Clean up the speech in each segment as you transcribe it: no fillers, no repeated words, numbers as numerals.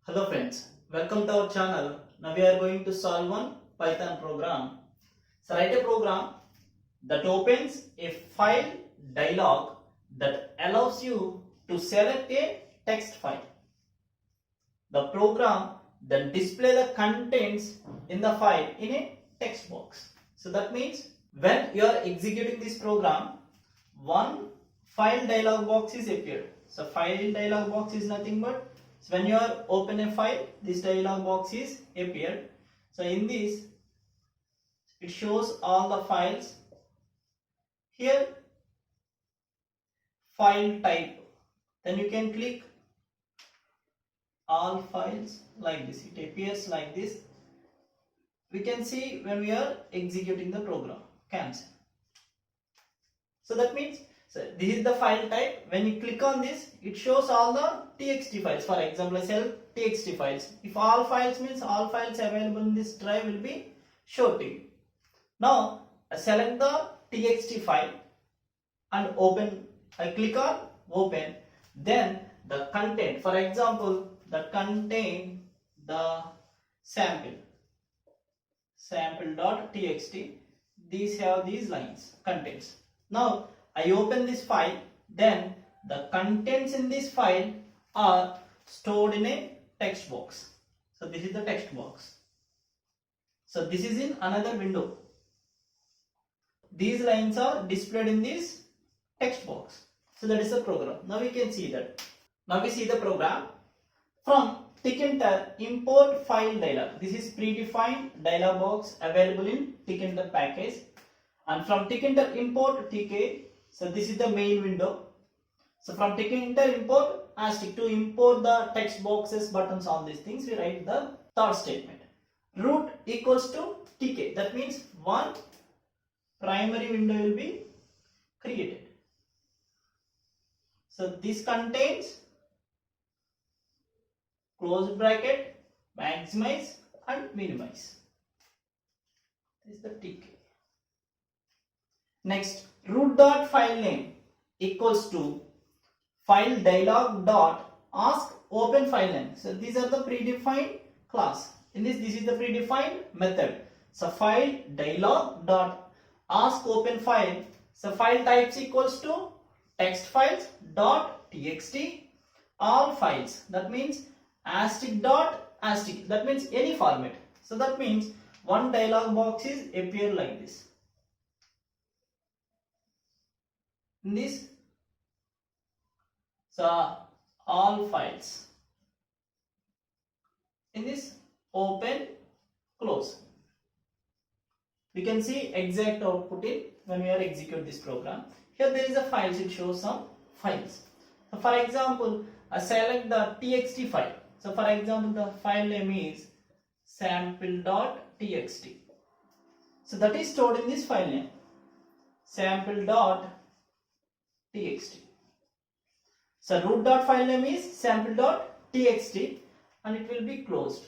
Hello friends, welcome to our channel. Now we are going to solve one Python program. So write a program that opens a file dialog that allows you to select a text file. The program then display the contents in the file in a text box. So that means when you are executing this program, one file dialog box is appeared. So file dialog box is nothing but when you are open a file, this dialog box is appeared. So in this, it shows all the files. Here, file type. Then you can click all files like this. It appears like this. We can see when we are executing the program. Cancel. So that means this is the file type. When you click on this, it shows all the txt files. For example, I sell txt files. If all files means all files available in this drive will be shown to you. Now I select the txt file and open. I click on open. Then the content, for example, that contain the sample.txt. These have these lines contents. Now I open this file, then the contents in this file are stored in a text box. So this is the text box. So this is in another window. These lines are displayed in this text box. So that is the program. Now we can see that. Now we see the program. From Tkinter import file dialog. This is predefined dialog box available in Tkinter package. And from Tkinter import tk. So this is the main window. So from Tkinter import asterisk to import the text boxes, buttons, all these things, we write the third statement. Root equals to tk. That means one primary window will be created. So this contains close bracket, maximize and minimize. This is the tk. Next, root dot file name equals to file dialog dot ask open file name. So these are the predefined class. In this is the predefined method. So file dialog dot ask open file. So file types equals to text files dot txt all files. That means asterisk dot asterisk. That means any format. So that means one dialog box is appear like this. In this, so all files. In this, open, close. We can see exact output in when we are execute this program. Here there is a files. It shows some files. So for example, I select the txt file. So for example, the file name is sample.txt. So that is stored in this file name, sample.txt. So root dot file name is sample.txt and it will be closed.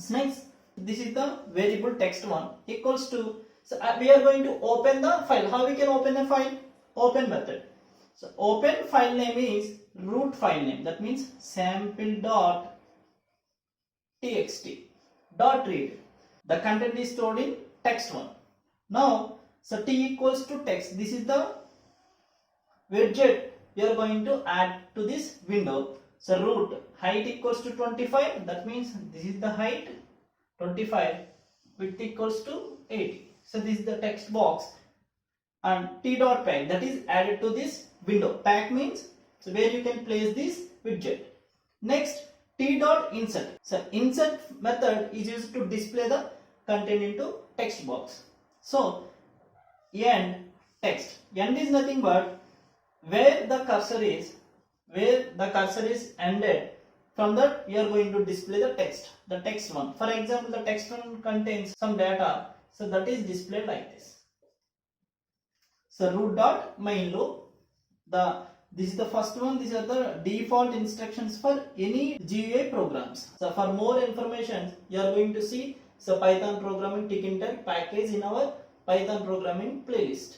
Next, this is the variable text one equals to, so we are going to open the file. How we can open a file? Open method. So open file name is root file name. That means sample.txt dot read. The content is stored in text one. Now, so t equals to text. This is the widget we are going to add to this window. So root height equals to 25. That means this is the height 25. Width equals to 80. So this is the text box. And t dot pack, that is added to this window. Pack means so where you can place this widget. Next, t dot insert. So insert method is used to display the content into text box. So end text. End is nothing but where the cursor is ended. From that you are going to display the text one. For example, the text one contains some data, so that is displayed like this. So root dot main loop, the This is the first one. These are the default instructions for any GUI programs. So for more information, you are going to see the Python programming Tkinter package in our Python programming playlist.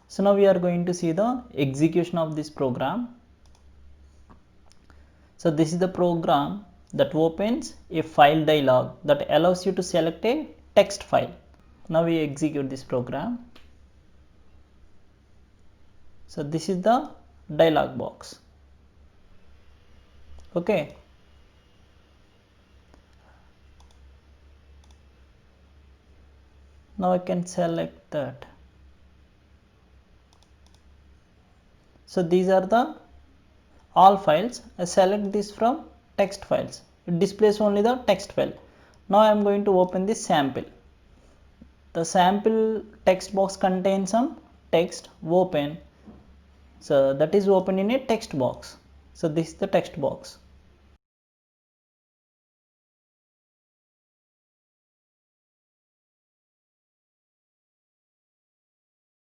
So now we are going to see the execution of this program. So this is the program that opens a file dialog that allows you to select a text file. Now we execute this program. So this is the dialog box. Okay. Now I can select that. So these are the all files. I select this from text files. It displays only the text file. Now I am going to open this sample. The sample text box contains some text. Open. So that is open in a text box. So this is the text box.